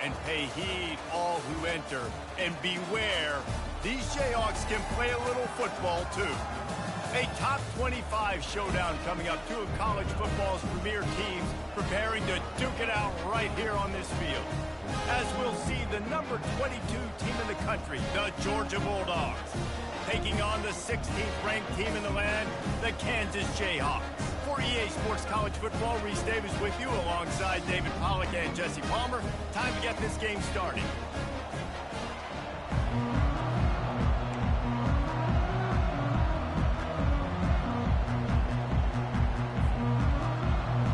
and pay heed all who enter. And beware, these Jayhawks can play a little football too. A top 25 showdown coming up. Two of college football's premier teams preparing to duke it out right here on this field. As we'll see the number 22 team in the country, the Georgia Bulldogs, taking on the 16th ranked team in the land, the Kansas Jayhawks. For EA Sports College Football, Reese Davis with you alongside David Pollack and Jesse Palmer. Time to get this game started.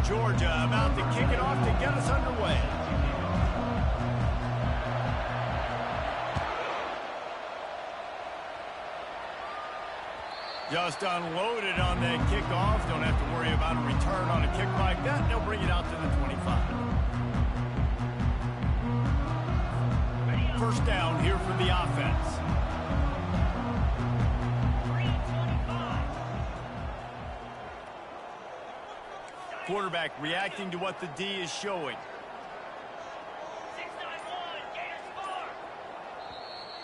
Georgia about to kick it off to get us underway. Just unloaded on that kickoff. Don't have to worry about a return on a kick like that. They'll bring it out to the 25. First down here for the offense. Quarterback reacting to what the D is showing.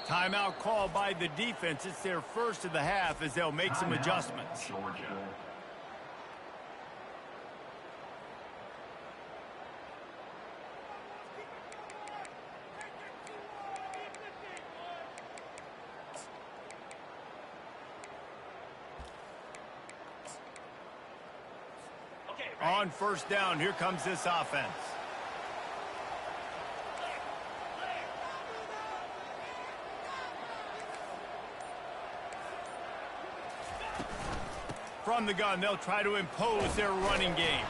Timeout called by the defense. It's their first of the half as they'll make some adjustments. On first down, here comes this offense. From the gun, they'll try to impose their running game.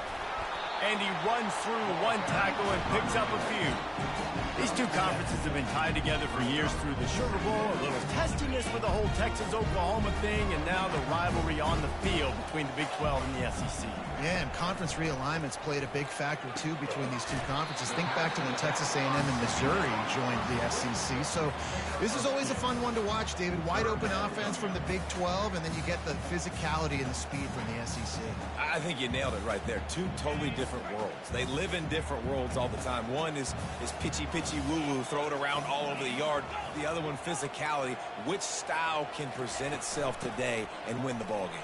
And he runs through one tackle and picks up a few. These two conferences have been tied together for years through the Sugar Bowl, a little testiness with the whole Texas-Oklahoma thing, and now the rivalry on the field between the Big 12 and the SEC. Yeah, and conference realignments played a big factor, too, between these two conferences. Think back to when Texas A&M and Missouri joined the SEC. So this is always a fun one to watch, David. Wide open offense from the Big 12, and then you get the physicality and the speed from the SEC. I think you nailed it right there. Two totally different worlds. They live in different worlds all the time. One is pitchy woo-woo, throw it around all over the yard. The other one, physicality. Which style can present itself today and win the ball game?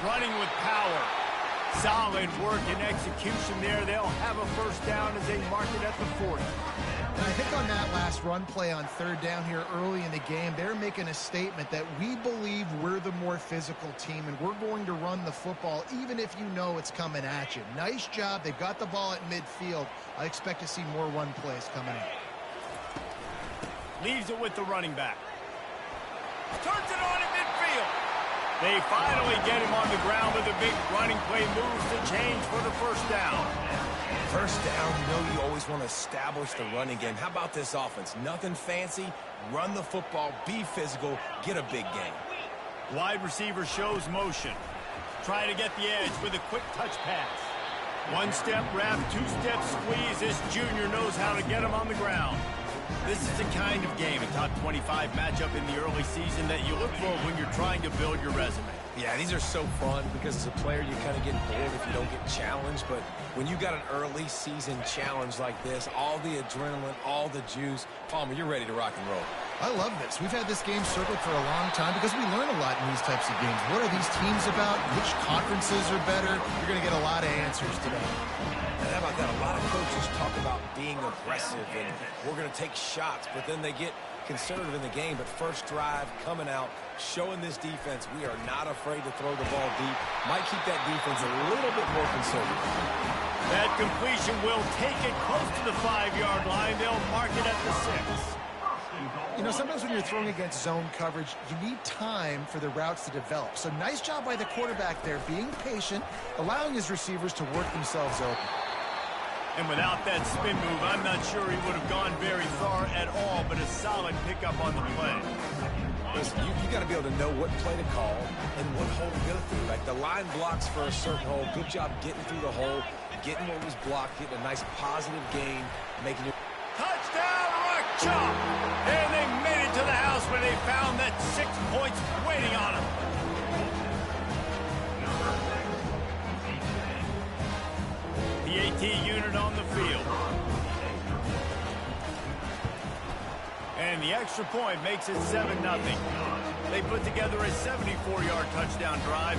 Running with power. Solid work and execution there. They'll have a first down as they mark it at the 40. And I think on that last run play on third down here early in the game, they're making a statement that we believe we're the more physical team and we're going to run the football even if you know it's coming at you. Nice job. They've got the ball at midfield. I expect to see more run plays coming in. Leaves it with the running back. Turns it on at midfield. They finally get him on the ground with a big running play, moves to change for the first down. First down, you know you always want to establish the running game. How about this offense? Nothing fancy. Run the football, be physical, get a big gain. Wide receiver shows motion. Try to get the edge with a quick touch pass. One-step wrap, two-step squeeze. This junior knows how to get him on the ground. This is the kind of game, a top 25 matchup in the early season that you look for when you're trying to build your resume. Yeah, these are so fun because as a player you kind of get bored if you don't get challenged, but when you got an early season challenge like this, all the adrenaline, all the juice, Palmer, you're ready to rock and roll. I love this. We've had this game circled for a long time because we learn a lot in these types of games. What are these teams about? Which conferences are better? You're going to get a lot of answers today. And how about that? A lot of coaches talk about being aggressive and we're going to take shots, but then they get conservative in the game. But first drive, coming out, showing this defense we are not afraid to throw the ball deep. Might keep that defense a little bit more conservative. That completion will take it close to the 5-yard line. They'll mark it at the 6. You know, sometimes when you're throwing against zone coverage, you need time for the routes to develop. So nice job by the quarterback there, being patient, allowing his receivers to work themselves open. And without that spin move, I'm not sure he would have gone very far at all, but a solid pickup on the play. Listen, you got to be able to know what play to call and what hole to go through. Like the line blocks for a certain hole. Good job getting through the hole, getting what was blocked, getting a nice positive gain, making it. Touchdown, Rock Chop! And they made it to the house when they found that 6 points waiting on them. The AT unit on the field. the extra point makes it 7-0. They put together a 74-yard touchdown drive.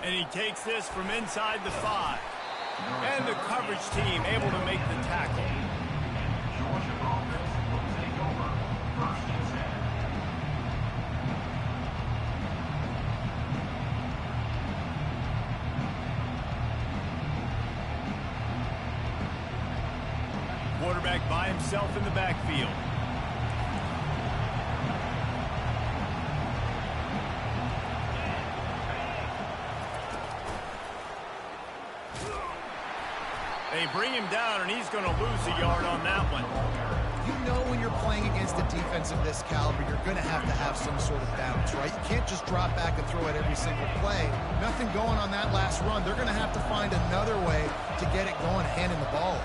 And he takes this from inside the 5. And the coverage team able to make the tackle. Quarterback by himself in the backfield. They bring him down, and he's going to lose a yard on that one. You know when you're playing against a defense of this caliber, you're going to have some sort of balance, right? You can't just drop back and throw it every single play. Nothing going on that last run. They're going to have to find another way to get it going, handing the ball.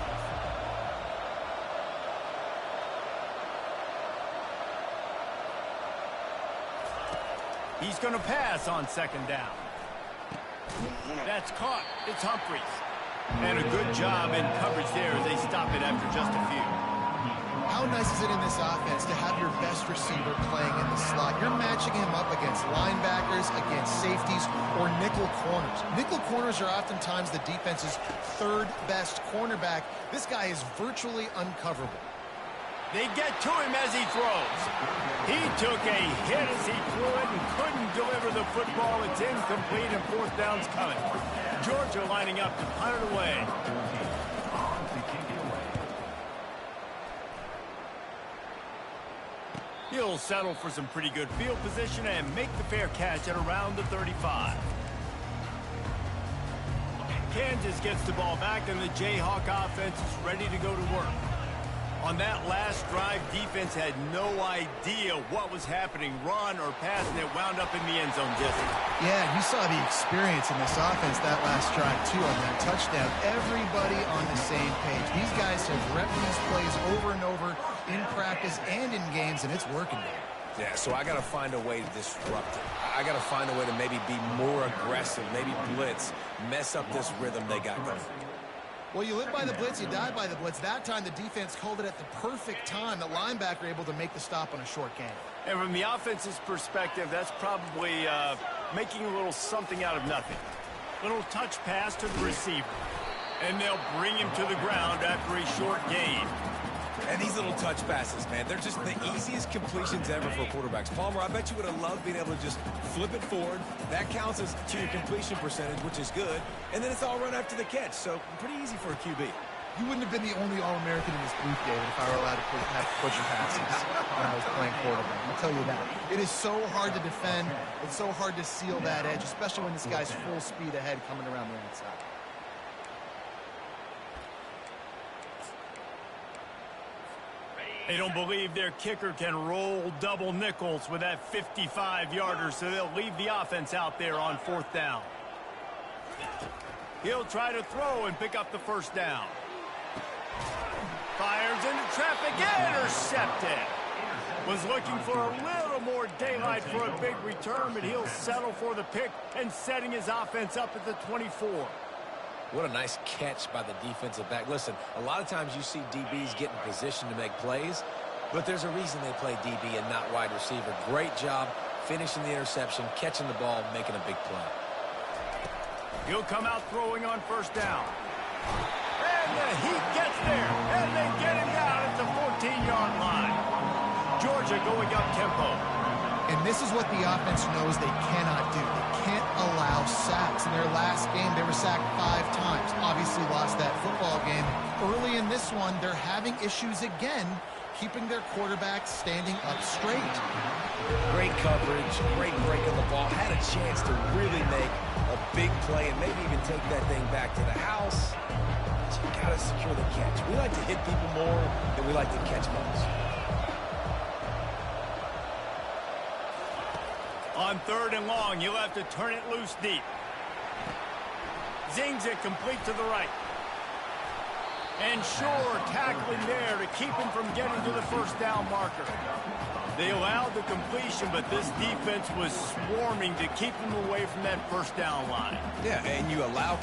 He's going to pass on second down. That's caught. It's Humphries. And a good job in coverage there as they stop it after just a few. How nice is it in this offense to have your best receiver playing in the slot? You're matching him up against linebackers, against safeties, or nickel corners. Nickel corners are oftentimes the defense's third best cornerback. This guy is virtually uncoverable. They get to him as he throws. He took a hit as he threw it and couldn't deliver the football. It's incomplete and fourth down's coming. Georgia lining up to punt it away. He'll settle for some pretty good field position and make the fair catch at around the 35. Kansas gets the ball back and the Jayhawk offense is ready to go to work. On that last drive, defense had no idea what was happening, run or pass, and it wound up in the end zone, Jesse. Yeah, you saw the experience in this offense that last drive, too, on that touchdown. Everybody on the same page. These guys have repped these plays over and over in practice and in games, and it's working. Yeah, so I got to find a way to disrupt it. I got to find a way to maybe be more aggressive, maybe blitz, mess up this rhythm they got going. Well, you live by the blitz, you die by the blitz. That time, the defense called it at the perfect time. The linebacker able to make the stop on a short gain. And from the offense's perspective, that's probably making a little something out of nothing. Little touch pass to the receiver. And they'll bring him to the ground after a short gain. And these little touch passes, man, they're just the easiest completions ever for quarterbacks. Palmer, I bet you would have loved being able to just flip it forward. That counts as to your completion percentage, which is good. And then it's all run after the catch, so pretty easy for a QB. You wouldn't have been the only All-American in this booth, David, if I were allowed to have pushing passes when I was playing quarterback. I'll tell you that. It is so hard to defend. It's so hard to seal that edge, especially when this guy's full speed ahead coming around the outside. They don't believe their kicker can roll double nickels with that 55-yarder, so they'll leave the offense out there on fourth down. He'll try to throw and pick up the first down. Fires into traffic, intercepted. Was looking for a little more daylight for a big return, but he'll settle for the pick and setting his offense up at the 24. What a nice catch by the defensive back. Listen, a lot of times you see DBs get in position to make plays, but there's a reason they play DB and not wide receiver. Great job finishing the interception, catching the ball, making a big play. He'll come out throwing on first down. And the Heat gets there, and they get him down at the 14-yard line. Georgia going up tempo. And this is what the offense knows they cannot do. They can't allow sacks. In their last game, they were sacked 5 times. Obviously lost that football game. Early in this one, they're having issues again, keeping their quarterback standing up straight. Great coverage, great break on the ball. Had a chance to really make a big play and maybe even take that thing back to the house. But you got to secure the catch. We like to hit people more than we like to catch balls. On third and long, you'll have to turn it loose deep. Zings it complete to the right. And sure, tackling there to keep him from getting to the first down marker. They allowed the completion, but this defense was swarming to keep them away from that first down line. Yeah, and you allow...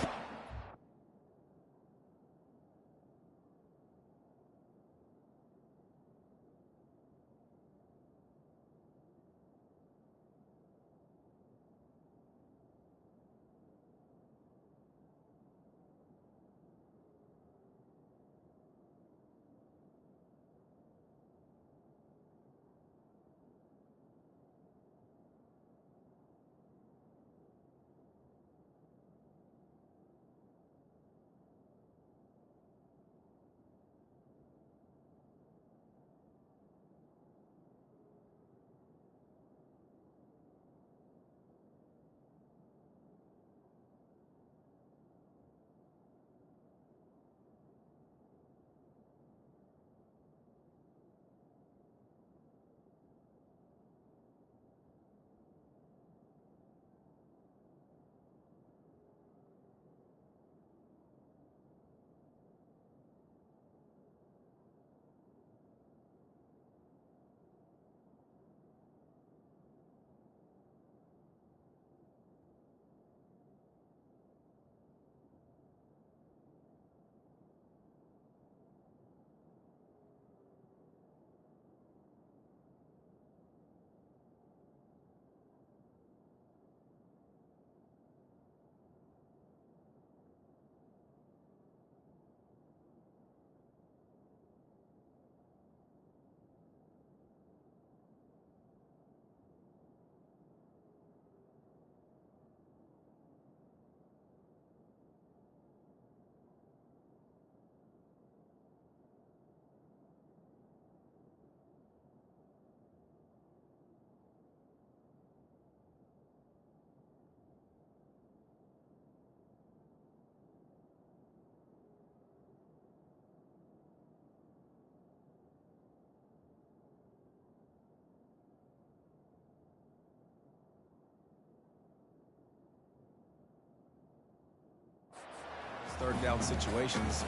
Third down situations.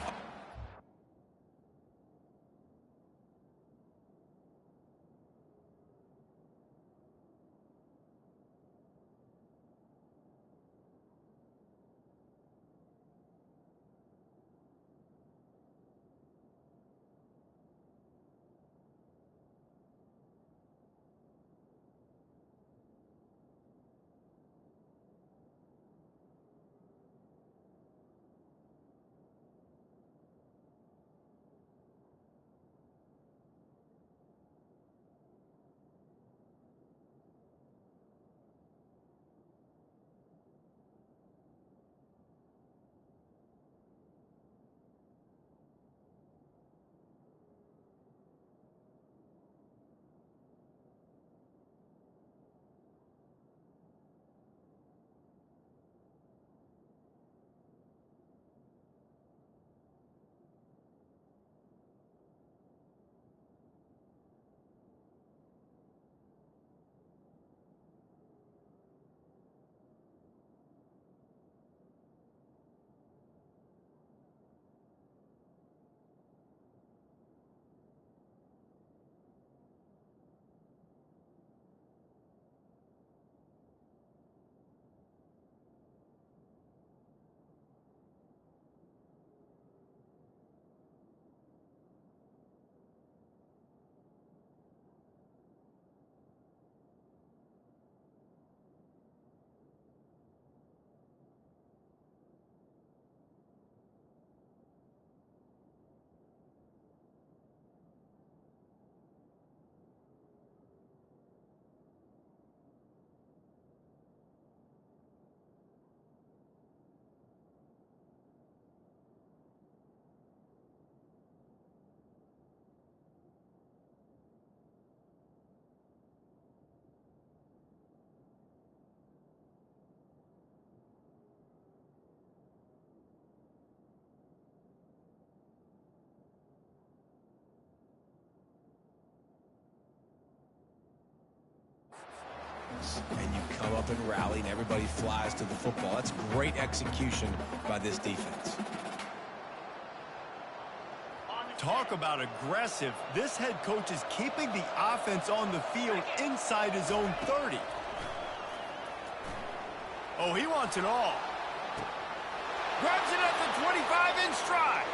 And you come up and rally, and everybody flies to the football. That's great execution by this defense. Talk about aggressive. This head coach is keeping the offense on the field inside his own 30. Oh, he wants it all. Grabs it at the 25 in stride.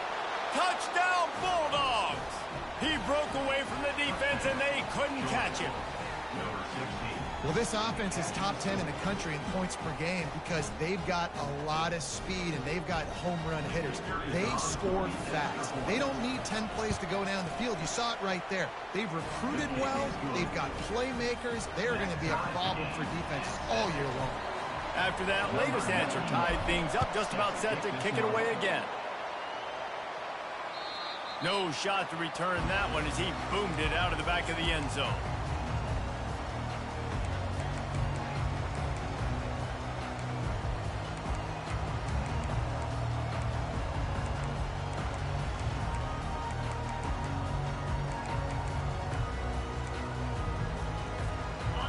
Touchdown, Bulldogs. He broke away from the defense, and they couldn't catch him. Well, this offense is top 10 in the country in points per game because they've got a lot of speed and they've got home run hitters. They score fast. They don't need 10 plays to go down the field. You saw it right there. They've recruited well. They've got playmakers. They're going to be a problem for defenses all year long. After that latest answer tied things up, just about set to kick it away again. No shot to return that one as he boomed it out of the back of the end zone.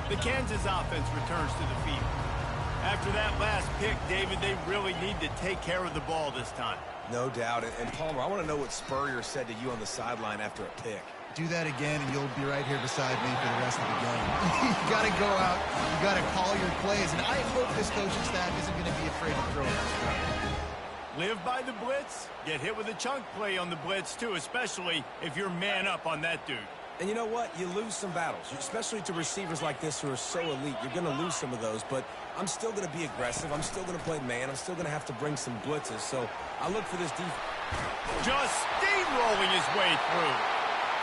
The Kansas offense returns to the field. After that last pick, David, they really need to take care of the ball this time. No doubt. And Palmer, I want to know what Spurrier said to you on the sideline after a pick. Do that again, and you'll be right here beside me for the rest of the game. You got to go out. You got to call your plays, and I hope this coaching staff isn't going to be afraid to throw this stuff. Live by the blitz. Get hit with a chunk play on the blitz, too, especially if you're man up on that dude. And you know what? You lose some battles, especially to receivers like this who are so elite. You're going to lose some of those, but I'm still going to be aggressive. I'm still going to play man. I'm still going to have to bring some blitzes. So I look for this defense. Just steamrolling his way through.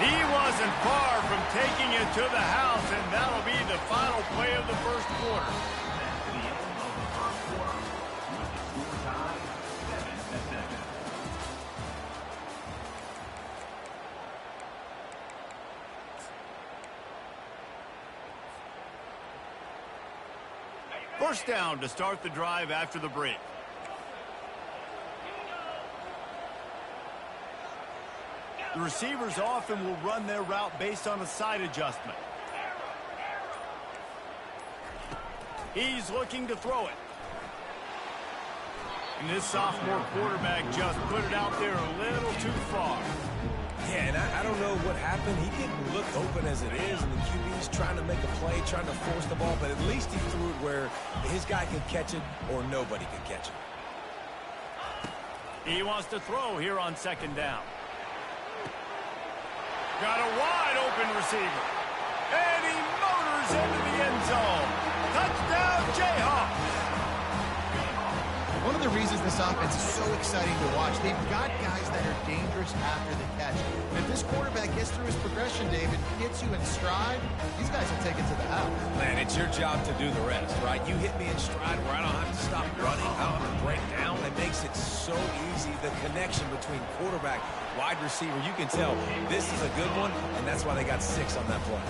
He wasn't far from taking it to the house, and that'll be the final play of the first quarter. First down to start the drive after the break. The receivers often will run their route based on a side adjustment. He's looking to throw it. And this sophomore quarterback just put it out there a little too far. Yeah, and I don't know what happened. He didn't look open as it is, and the QB's trying to make a play, trying to force the ball, but at least he threw it where his guy could catch it or nobody could catch it. He wants to throw here on second down. Got a wide open receiver. And he motors into the end zone. Touchdown, Jayhawks. One of the reasons this offense is so exciting to watch, they've got guys that are dangerous after the catch. And if this quarterback gets through his progression, David, gets you in stride, these guys will take it to the house. Man, it's your job to do the rest, right? You hit me in stride where I don't have to stop running. I don't have to break down. It makes it so easy. The connection between quarterback, wide receiver, you can tell this is a good one, and that's why they got 6 on that play.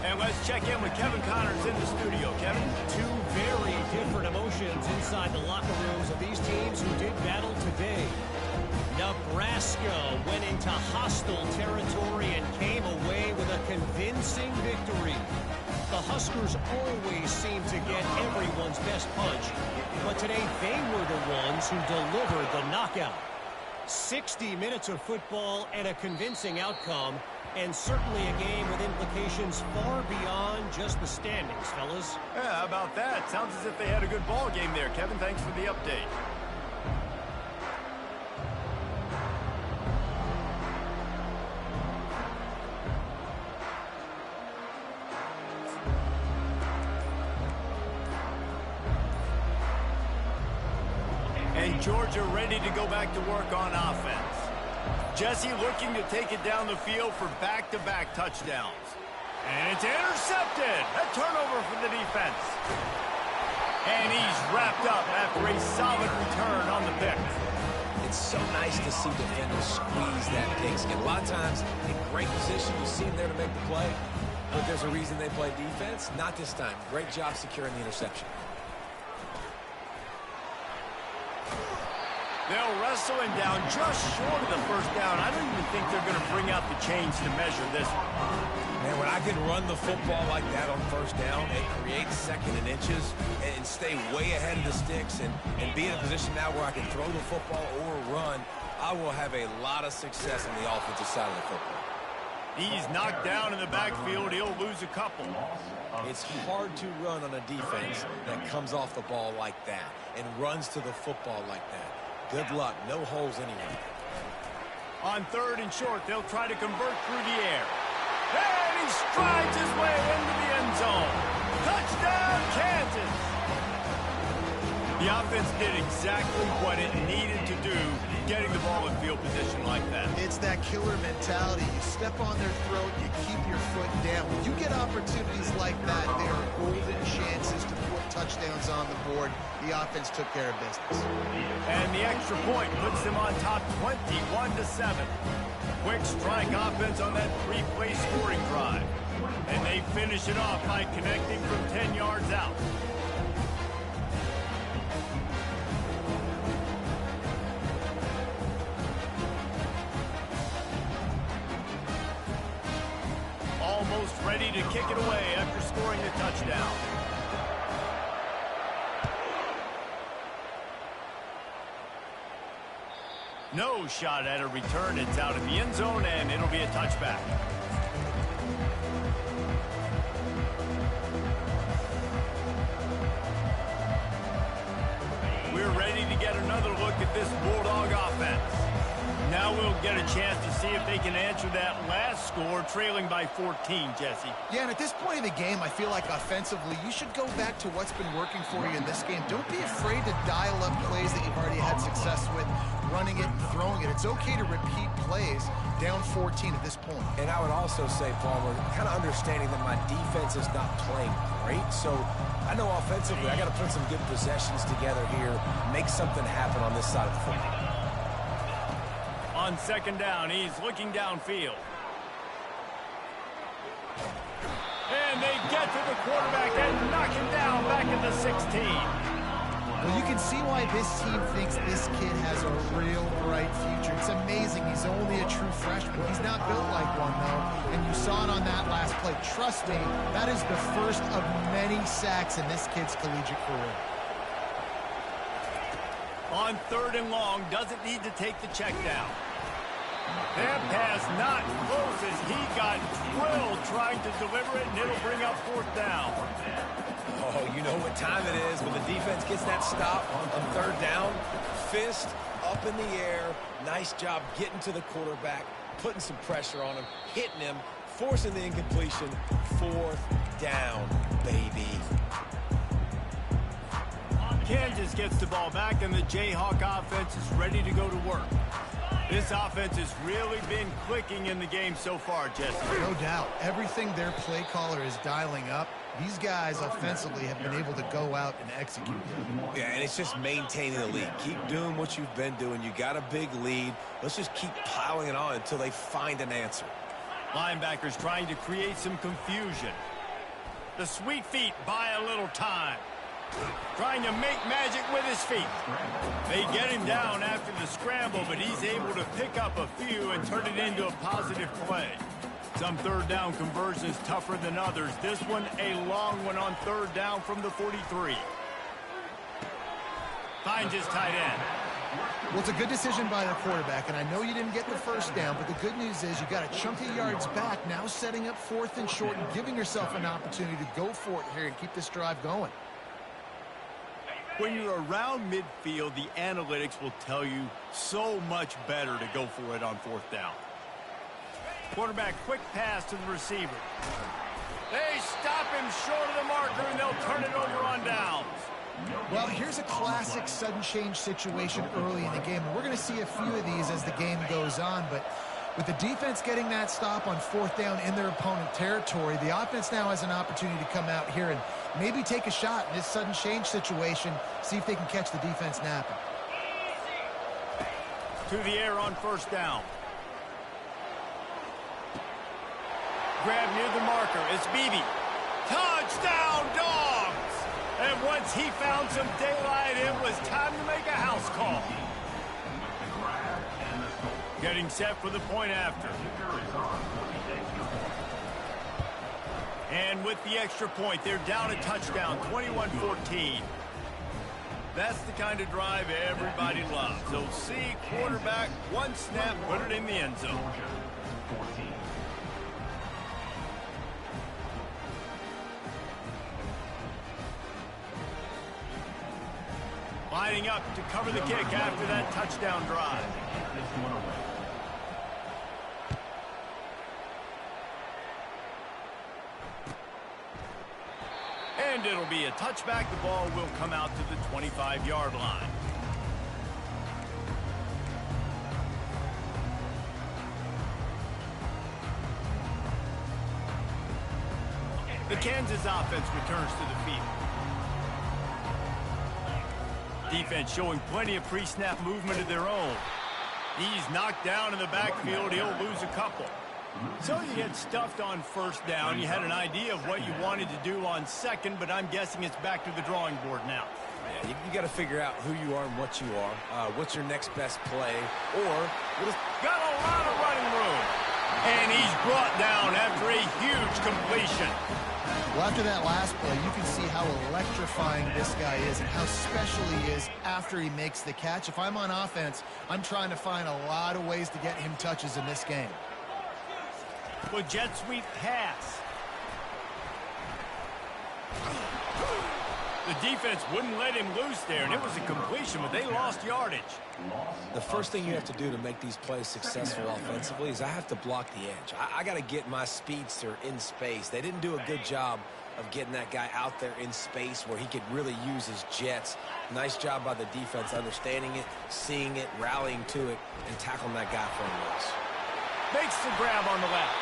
And let's check in with Kevin Connors in the studio. Kevin? Two very different emotions inside the locker rooms of these teams who did battle today. Nebraska went into hostile territory and came away with a convincing victory. The Huskers always seem to get everyone's best punch, but today they were the ones who delivered the knockout. 60 minutes of football and a convincing outcome, and certainly a game with implications far beyond just the standings, fellas. Yeah, how about that? Sounds as if they had a good ball game there. Kevin, thanks for the update. And Georgia ready to go back to work on offense. Jesse looking to take it down the field for back-to-back touchdowns. And it's intercepted. A turnover for the defense. And he's wrapped up after a solid return on the pick. It's so nice to see defenders squeeze that pigskin. A lot of times, in great position, you see them there to make the play. But there's a reason they play defense. Not this time. Great job securing the interception. They'll wrestle him down just short of the first down. I don't even think they're going to bring out the chains to measure this one. Man, when I can run the football like that on first down and create second and inches and stay way ahead of the sticks and be in a position now where I can throw the football or run, I will have a lot of success on the offensive side of the football. He's knocked down in the backfield. He'll lose a couple. It's hard to run on a defense that comes off the ball like that and runs to the football like that. Good luck. No holes anywhere. On 3rd and short, they'll try to convert through the air. And he strides his way into the end zone. Touchdown, Kansas! The offense did exactly what it needed to do, getting the ball in field position like that. It's that killer mentality. You step on their throat, you keep your foot down. When you get opportunities like that, they are golden chances to put touchdowns on the board. The offense took care of business. And the extra point puts them on top 21-7. Quick strike offense on that 3-play scoring drive. And they finish it off by connecting from 10 yards out. Almost ready to kick it away after scoring the touchdown. No shot at a return. It's out of the end zone, and it'll be a touchback. We're ready to get another look at this Bulldog offense. Now we'll get a chance to see if they can answer that last score, trailing by 14, Jesse. Yeah, and at this point in the game, I feel like offensively, you should go back to what's been working for you in this game. Don't be afraid to dial up plays that you've already had success with, running it and throwing it. It's okay to repeat plays down 14 at this point. And I would also say, Palmer, kind of understanding that my defense is not playing great, so I know offensively I got to put some good possessions together here, make something happen on this side of the football. On 2nd down, he's looking downfield. And they get to the quarterback and knock him down back at the 16. Well, you can see why this team thinks this kid has a real bright future. It's amazing. He's only a true freshman. He's not built like one, though. And you saw it on that last play. Trust me, that is the first of many sacks in this kid's collegiate career. On 3rd and long, doesn't need to take the check down. That pass not close as he got drilled trying to deliver it, and it'll bring up 4th down. Oh, you know what time it is when the defense gets that stop on 3rd down. Fist up in the air. Nice job getting to the quarterback, putting some pressure on him, hitting him, forcing the incompletion. 4th down, baby. Kansas gets the ball back, and the Jayhawk offense is ready to go to work. This offense has really been clicking in the game so far, Jesse. No doubt. Everything their play caller is dialing up, these guys offensively have been able to go out and execute. Yeah, and it's just maintaining the lead. Keep doing what you've been doing. You got a big lead. Let's just keep piling it on until they find an answer. Linebackers trying to create some confusion. The sweet feet buy a little time. Trying to make magic with his feet. They get him down after the scramble, but he's able to pick up a few and turn it into a positive play. Some 3rd down conversions tougher than others. This one a long one on 3rd down from the 43. Finds his tight end. Well, it's a good decision by the quarterback, and I know you didn't get the 1st down, but the good news is you got a chunk of yards back, now setting up 4th and short and giving yourself an opportunity to go for it here and keep this drive going. When you're around midfield, the analytics will tell you so much better to go for it on 4th down. Quarterback, quick pass to the receiver. They stop him short of the marker, and they'll turn it over on downs. Well, here's a classic sudden change situation early in the game. And we're going to see a few of these as the game goes on, but with the defense getting that stop on 4th down in their opponent territory, the offense now has an opportunity to come out here and maybe take a shot in this sudden change situation, see if they can catch the defense napping. To the air on 1st down. Grab near the marker. It's Beebe. Touchdown, Dogs! And once he found some daylight, it was time to make a house call. Getting set for the point after. And with the extra point, they're down a touchdown, 21-14. That's the kind of drive everybody loves. So see, quarterback, one snap, put it in the end zone. Lining up to cover the kick after that touchdown drive. And it'll be a touchback. The ball will come out to the 25-yard line. The Kansas offense returns to the field. Defense showing plenty of pre-snap movement of their own. He's knocked down in the backfield. He'll lose a couple. So you get stuffed on first down. You had an idea of what you wanted to do on second, but I'm guessing it's back to the drawing board now. Yeah, you got to figure out who you are and what you are. What's your next best play? Or got a lot of running room. And he's brought down after a huge completion. Well, after that last play, you can see how electrifying this guy is and how special he is after he makes the catch. If I'm on offense, I'm trying to find a lot of ways to get him touches in this game. Well, jet sweep pass. The defense wouldn't let him loose there, and it was a completion, but they lost yardage. The first thing you have to do to make these plays successful offensively is I have to block the edge. I got to get my speedster in space. They didn't do a good job of getting that guy out there in space where he could really use his jets. Nice job by the defense understanding it, seeing it, rallying to it, and tackling that guy for a loss. Makes the grab on the left.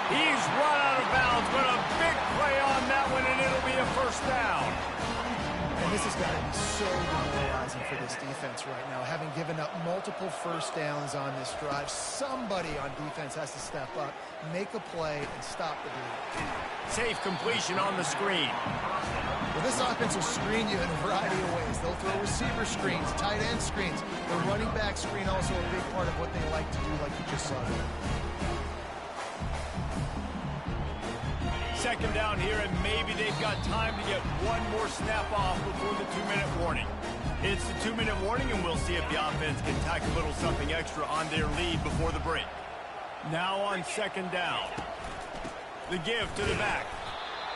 He's run out of bounds, but a big play on that one, and it'll be a first down. And this has got to be so demoralizing for this defense right now. Having given up multiple first downs on this drive, somebody on defense has to step up, make a play, and stop the bleed. Safe completion on the screen. Well, this offense will screen you in a variety of ways. They'll throw receiver screens, tight end screens. The running back screen also a big part of what they like to do, like you just saw there. Second down here, and maybe they've got time to get one more snap off before the 2-minute warning. It's the 2-minute warning, and we'll see if the offense can tack a little something extra on their lead before the break. Now on second down. The give to the back.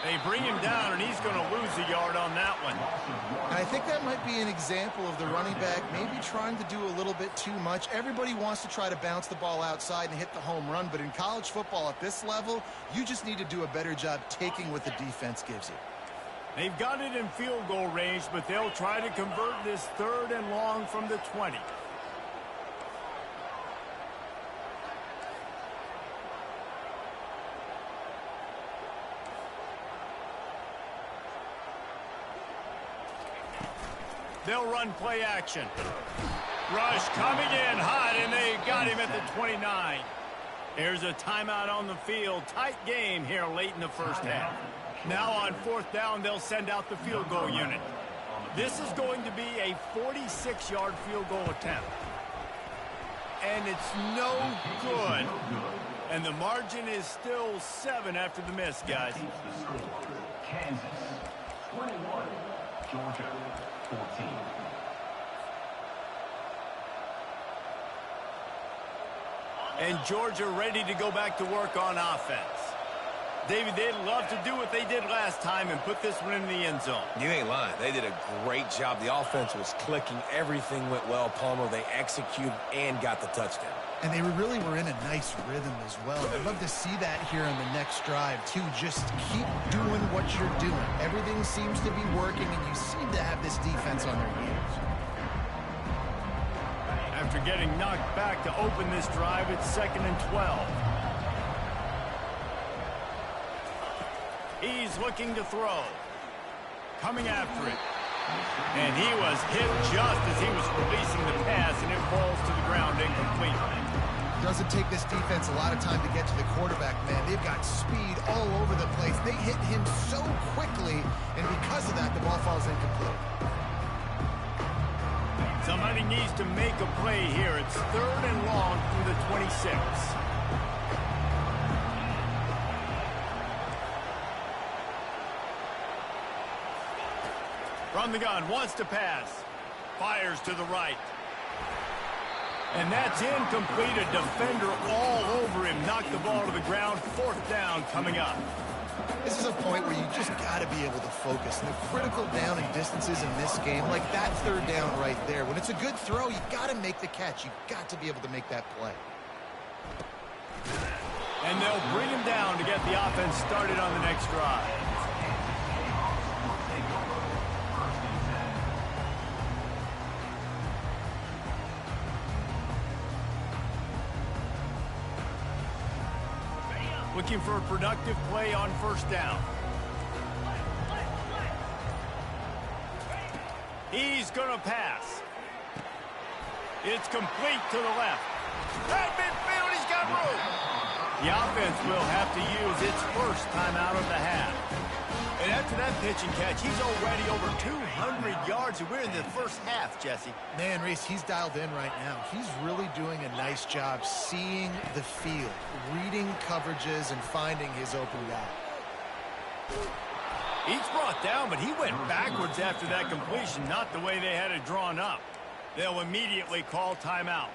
They bring him down, and he's going to lose a yard on that one. And I think that might be an example of the running back maybe trying to do a little bit too much. Everybody wants to try to bounce the ball outside and hit the home run, but in college football at this level, you just need to do a better job taking what the defense gives you. They've got it in field goal range, but they'll try to convert this 3rd and long from the 20. They'll run play action. Rush coming in hot, and they got him at the 29. Here's a timeout on the field. Tight game here late in the first half. Now on 4th down, they'll send out the field goal unit. This is going to be a 46-yard field goal attempt. And it's no good. And the margin is still 7 after the miss, guys. Kansas 21, Georgia 14. And Georgia ready to go back to work on offense. David, they'd love to do what they did last time and put this one in the end zone. You ain't lying. They did a great job. The offense was clicking. Everything went well, Palmer. They executed and got the touchdown. And they really were in a nice rhythm as well. I'd love to see that here in the next drive, too. Just keep doing what you're doing. Everything seems to be working, and you seem to have this defense on their heels. After getting knocked back to open this drive, it's 2nd and 12. He's looking to throw. Coming after it. And he was hit just as he was releasing the pass, and it falls to the ground incomplete. Doesn't take this defense a lot of time to get to the quarterback, man. They've got speed all over the place. They hit him so quickly, and because of that, the ball falls incomplete. Somebody needs to make a play here. It's 3rd and long from the 26. From the gun, wants to pass. Fires to the right. And that's incomplete. A defender all over him. Knocked the ball to the ground. 4th down coming up. This is a point where you just got to be able to focus. The critical down and distances in this game, like that 3rd down right there. When it's a good throw, you got to make the catch. You got to be able to make that play. And they'll bring him down to get the offense started on the next drive. Looking for a productive play on 1st down. He's going to pass. It's complete to the left. At midfield, he's got room. The offense will have to use its first timeout of the half. And after that pitch and catch, he's already over 200 yards, and we're in the first half, Jesse. Man, Reese, he's dialed in right now. He's really doing a nice job seeing the field, reading coverages, and finding his open guy. He's brought down, but he went backwards after that completion, not the way they had it drawn up. They'll immediately call timeout.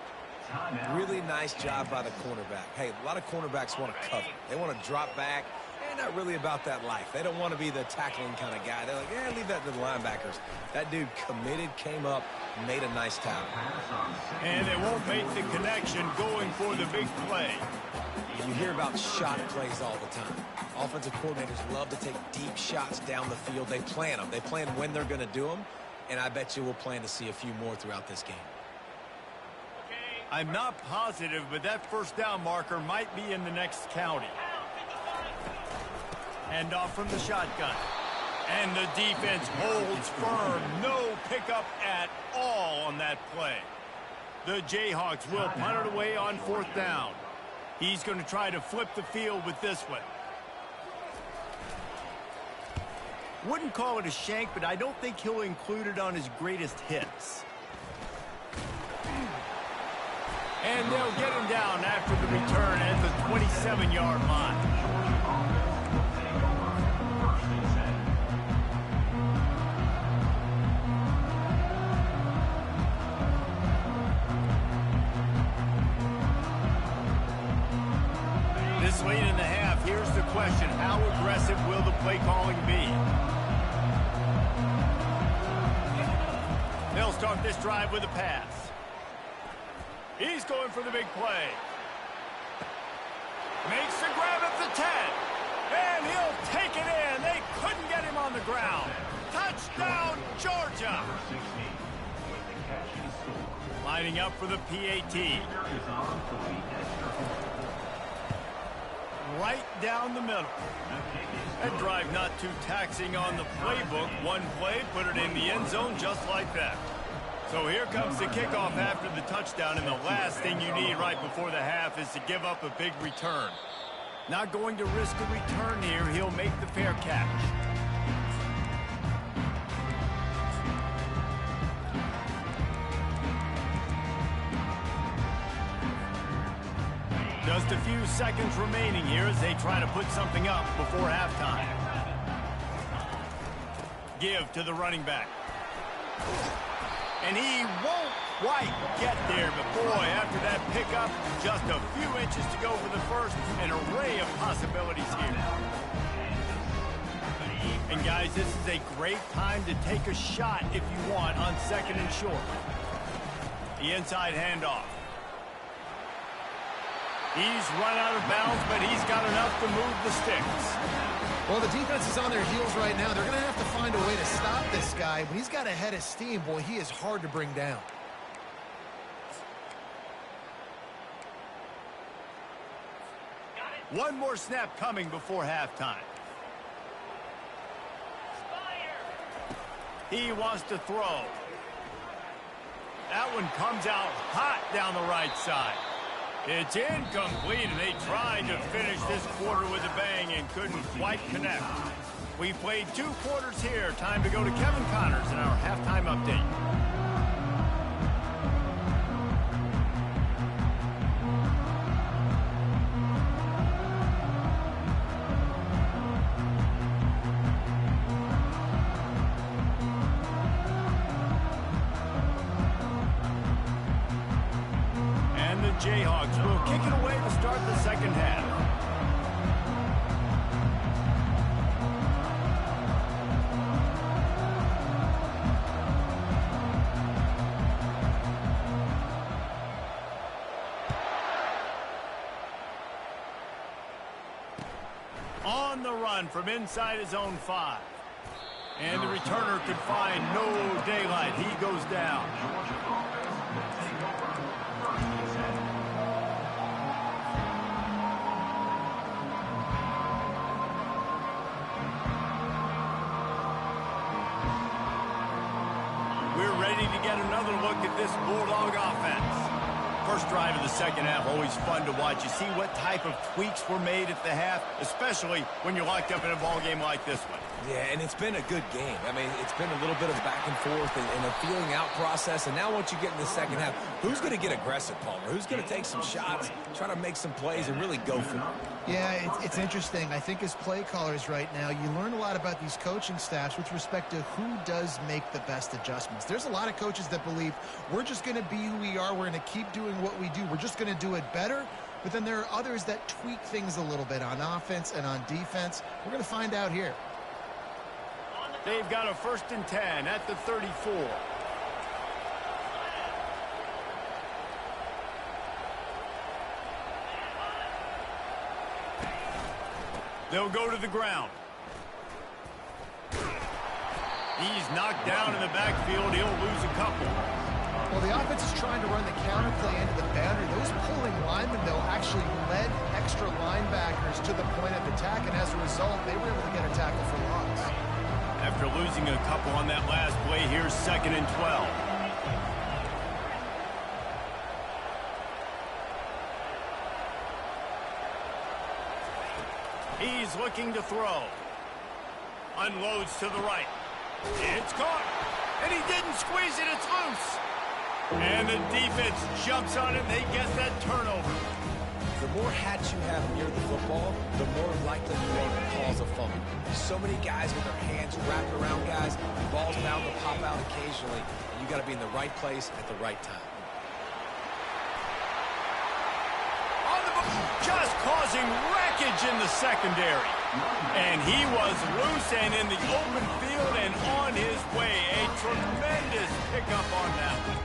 Really nice job by the cornerback. Hey, a lot of cornerbacks want to cover. They want to drop back. They're not really about that life. They don't want to be the tackling kind of guy. They're like, yeah, leave that to the linebackers. That dude committed, came up, made a nice tackle. And they won't make the connection going for the big play. You hear about shot plays all the time. Offensive coordinators love to take deep shots down the field. They plan them. They plan when they're going to do them. And I bet you we'll plan to see a few more throughout this game. I'm not positive, but that 1st down marker might be in the next county. Hand off from the shotgun. And the defense holds firm. No pickup at all on that play. The Jayhawks will punt it away on 4th down. He's going to try to flip the field with this one. Wouldn't call it a shank, but I don't think he'll include it on his greatest hits. And they'll get him down after the return at the 27-yard line. This late in the half, here's the question. How aggressive will the play calling be? They'll start this drive with a pass. He's going for the big play. Makes the grab at the 10. And he'll take it in. They couldn't get him on the ground. Touchdown, Georgia. Lining up for the PAT. Right down the middle. That drive not too taxing on the playbook. One play, put it in the end zone just like that. So here comes the kickoff after the touchdown, and the last thing you need right before the half is to give up a big return. Not going to risk a return here. He'll make the fair catch. Just a few seconds remaining here as they try to put something up before halftime. Give to the running back. And he won't quite get there, but boy, after that pickup, just a few inches to go for the first, an array of possibilities here. And guys, this is a great time to take a shot if you want on 2nd and short. The inside handoff. He's run out of bounds, but he's got enough to move the sticks. Well, the defense is on their heels right now. They're going to have to find a way to stop this guy. When he's got a head of steam, boy, he is hard to bring down. One more snap coming before halftime. He wants to throw. That one comes out hot down the right side. It's incomplete, and they tried to finish this quarter with a bang and couldn't quite connect. We played 2 quarters here. Time to go to Kevin Connors in our halftime update. Jayhawks will kick it away to start the second half. On the run from inside his own 5. And the returner could find no daylight. He goes down. We're ready to get another look at this Bulldog offense. First drive of the second half, always fun to watch. You see what type of tweaks were made at the half, especially when you're locked up in a ball game like this one. Yeah, and it's been a good game. I mean, it's been a little bit of back and forth and a feeling out process. And now once you get in the second half, who's going to get aggressive, Palmer? Who's going to take some shots, try to make some plays, and really go for it? Yeah, it's interesting. I think as play callers right now, you learn a lot about these coaching staffs with respect to who does make the best adjustments. There's a lot of coaches that believe we're just going to be who we are. We're going to keep doing what we do. We're just going to do it better. But then there are others that tweak things a little bit on offense and on defense. We're going to find out here. They've got a 1st and 10 at the 34. They'll go to the ground. He's knocked down in the backfield. He'll lose a couple. Well, the offense is trying to run the counter play into the boundary. Those pulling linemen, though, actually led extra linebackers to the point of attack, and as a result, they were able to get a tackle for loss. After losing a couple on that last play, here's 2nd and 12. He's looking to throw. Unloads to the right. It's caught. And he didn't squeeze it. It's loose. And the defense jumps on it. They get that turnover. The more hats you have near the football, the more likely you are to cause a fumble. So many guys with their hands wrapped around guys, the ball's bound to pop out occasionally, and you got to be in the right place at the right time. On the just causing wreckage in the secondary. And he was loose and in the open field and on his way. A tremendous pickup on that one.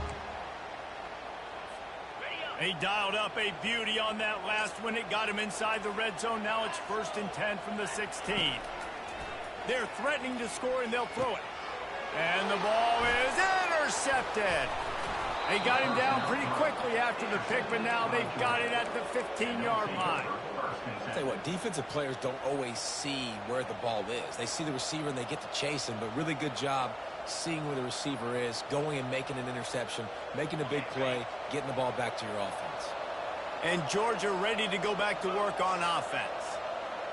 He dialed up a beauty on that last one. It got him inside the red zone. Now it's 1st and 10 from the 16. They're threatening to score, and they'll throw it. And the ball is intercepted. They got him down pretty quickly after the pick, but now they've got it at the 15-yard line. I'll tell you what, defensive players don't always see where the ball is. They see the receiver, and they get to chase him, but really good job seeing where the receiver is, going and making an interception, making a big play, getting the ball back to your offense. And Georgia ready to go back to work on offense.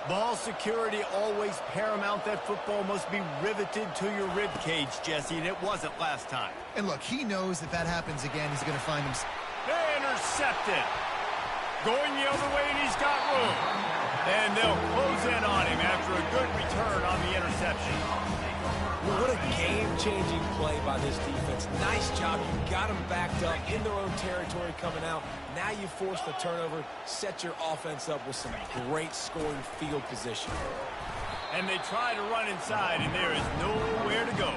Ball security always paramount. That football must be riveted to your rib cage, Jesse, and it wasn't last time. And look, he knows if that happens again, he's going to find himself. They intercepted. Going the other way, and he's got room. And they'll close in on him after a good return on the interception. Well, what a game-changing play by this defense. Nice job. You got them backed up in their own territory coming out. Now you force the turnover, set your offense up with some great scoring field position. And they try to run inside, and there is nowhere to go.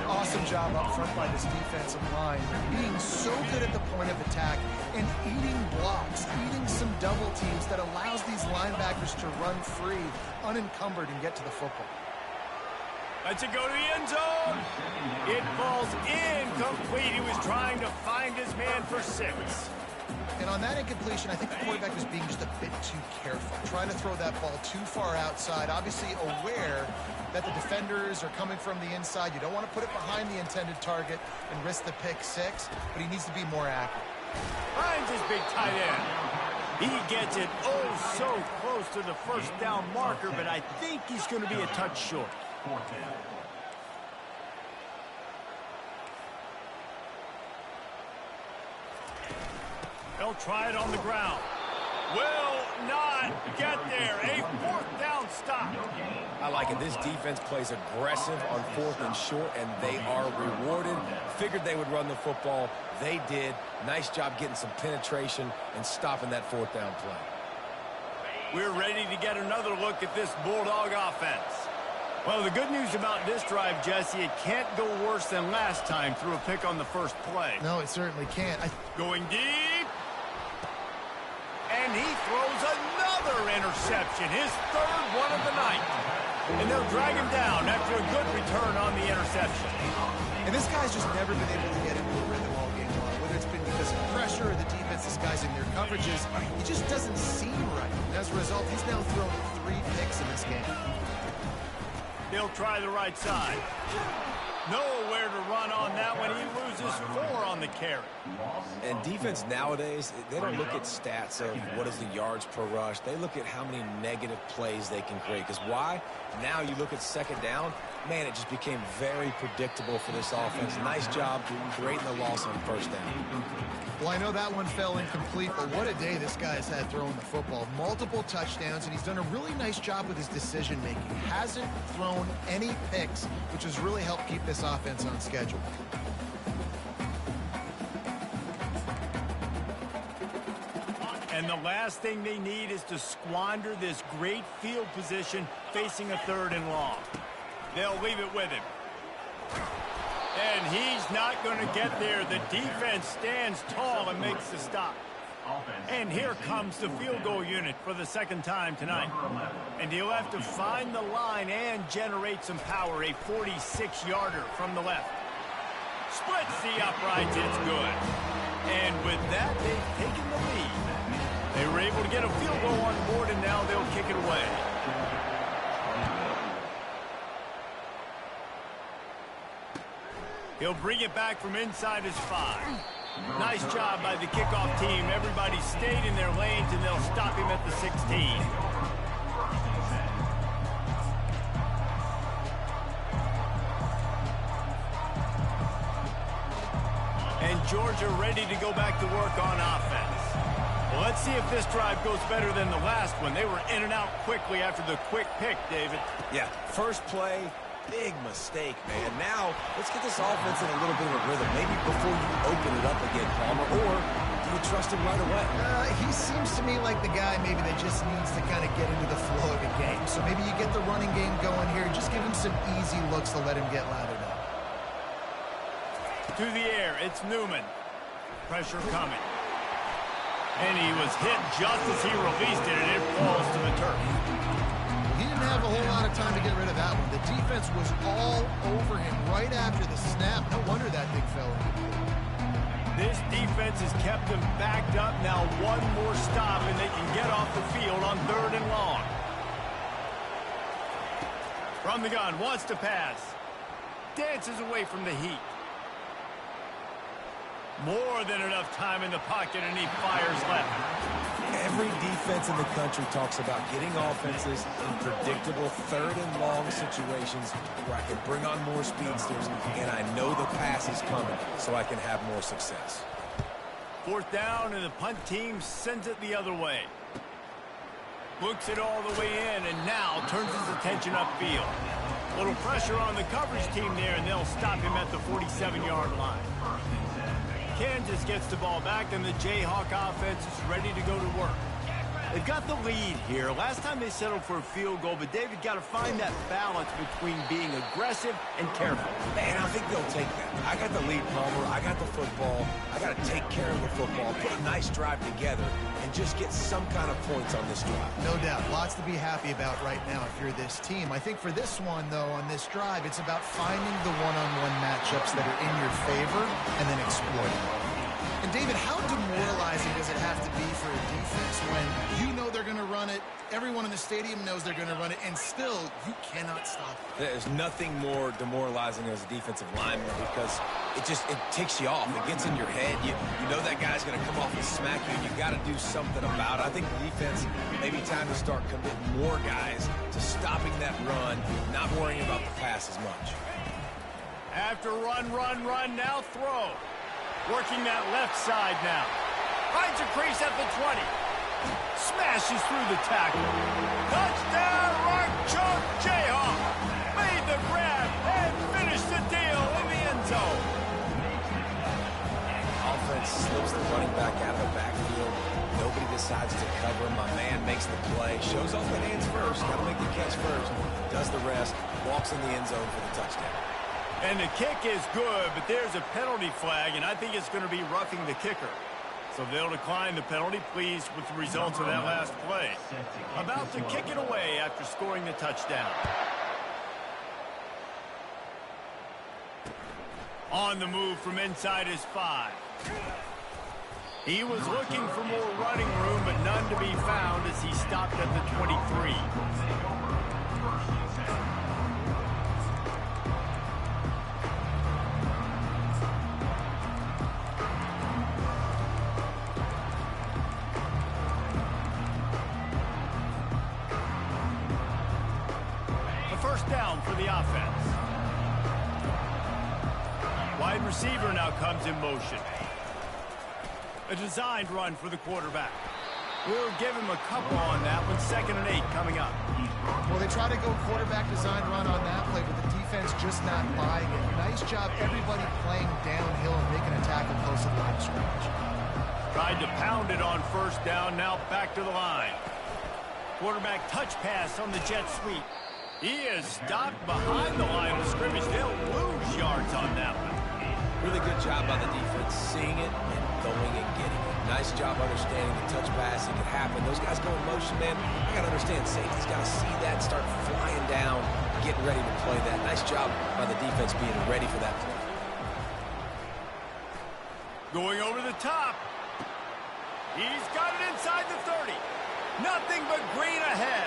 Awesome job up front by this defensive line, being so good at the point of attack and eating blocks, eating some double teams that allows these linebackers to run free, unencumbered, and get to the football. Let's it go to the end zone. It falls incomplete. He was trying to find his man for 6. And on that incompletion, I think the quarterback was being just a bit too careful, trying to throw that ball too far outside, obviously aware that the defenders are coming from the inside. You don't want to put it behind the intended target and risk the pick 6, but he needs to be more accurate. Finds his big tight end. He gets it so close to the first down marker, but I think he's going to be a touch short. They'll try it on the ground. Will not get there. A 4th down stop. I like it. This defense plays aggressive on 4th and short, and they are rewarded figured they would run the football. They did. Nice job getting some penetration and stopping that fourth down play. We're ready to get another look at this Bulldog offense. Well, the good news about this drive, Jesse, it can't go worse than last time through a pick on the first play. No, it certainly can't. Going deep. And he throws another interception, his third one of the night. And they'll drag him down after a good return on the interception. And this guy's just never been able to get into a rhythm all game long, whether it's been because of pressure or the defense disguising their coverages. He just doesn't seem right. And as a result, he's now thrown 3 picks in this game. He'll try the right side. Nowhere to run on that one. He loses 4 on the carry. And defense nowadays, they don't look at stats of what is the yards per rush. They look at how many negative plays they can create. Because why? Now you look at second down, man, it just became very predictable for this offense. Nice job creating the loss on first down. Well, I know that one fell incomplete, but what a day this guy has had throwing the football. Multiple touchdowns, and he's done a really nice job with his decision-making. Hasn't thrown any picks, which has really helped keep this offense on schedule. And the last thing they need is to squander this great field position facing a 3rd and long. They'll leave it with him. And he's not going to get there. The defense stands tall and makes the stop. And here comes the field goal unit for the 2nd time tonight. And he'll have to find the line and generate some power. A 46-yarder from the left. Splits the uprights. It's good. And with that, they've taken the lead. They were able to get a field goal on board, and now they'll kick it away. He'll bring it back from inside his 5. Nice job by the kickoff team. Everybody stayed in their lanes, and they'll stop him at the 16. And Georgia ready to go back to work on offense. Well, let's see if this drive goes better than the last one. They were in and out quickly after the quick pick, David. Yeah, first play, big mistake, man. Now, let's get this offense in a little bit of a rhythm. Maybe before you open it up again, Palmer, or do you trust him right away? He seems to me like the guy maybe that just needs to kind of get into the flow of the game. So maybe you get the running game going here. Just give him some easy looks to let him get lathered up. To the air, it's Newman. Pressure coming. And he was hit just as he released it, and it falls to the turf. He didn't have a whole lot of time to get rid of that one. The defense was all over him right after the snap. No wonder that thing fell in. This defense has kept them backed up. Now one more stop, and they can get off the field on 3rd and long. From the gun, wants to pass. Dances away from the heat. More than enough time in the pocket, and he fires left. Every defense in the country talks about getting offenses in predictable 3rd and long situations where I can bring on more speedsters, and I know the pass is coming, so I can have more success. 4th down, and the punt team sends it the other way. Looks it all the way in, and now turns his attention upfield. Little pressure on the coverage team there, and they'll stop him at the 47-yard line. Kansas gets the ball back, and the Jayhawk offense is ready to go to work. They've got the lead here. Last time they settled for a field goal, but David got to find that balance between being aggressive and careful. Man, I think they'll take that. I got the lead, Palmer. I got the football. I got to take care of the football, put a nice drive together, and just get some kind of points on this drive. No doubt. Lots to be happy about right now if you're this team. I think for this one, though, on this drive, it's about finding the one-on-one matchups that are in your favor and then exploiting them. And, David, how demoralizing does it have to be for a defense when you know they're going to run it, everyone in the stadium knows they're going to run it, and still you cannot stop it? There's nothing more demoralizing as a defensive lineman because it takes you off. It gets in your head. You know that guy's going to come off and smack you, and you got to do something about it. I think the defense, maybe time to start committing more guys to stopping that run, not worrying about the pass as much. After run, now throw. Working that left side now. Finds a crease at the 20. Smashes through the tackle. Touchdown, Rock Chalk Jayhawk. Made the grab and finished the deal in the end zone. slips the running back out of the backfield. Nobody decides to cover him. My man makes the play. Shows off the hands first. Got to make the catch first. Does the rest. Walks in the end zone for the touchdown. And the kick is good, but there's a penalty flag, and I think it's going to be roughing the kicker. So they'll decline the penalty, pleased with the results of that last play. About to kick it away after scoring the touchdown. On the move from inside his 5. He was looking for more running room, but none to be found as he stopped at the 23. A first down for the offense. Wide receiver now comes in motion. A designed run for the quarterback. We'll give him a couple on that one. 2nd and 8 coming up. Well, they try to go quarterback design run on that play, but the defense just not buying it. Nice job, everybody playing downhill and making a tackle close to the line of scrimmage. Tried to pound it on first down, now back to the line. Quarterback touch pass on the jet sweep. He is stopped behind the line of scrimmage. They'll lose yards on that one. Really good job by the defense, seeing it and going and getting it. Nice job understanding the touch passing could happen. Those guys go in motion, man. You got to understand, safety's got to see that, start flying down, getting ready to play that. Nice job by the defense being ready for that play. Going over the top. He's got it inside the 30. Nothing but green ahead.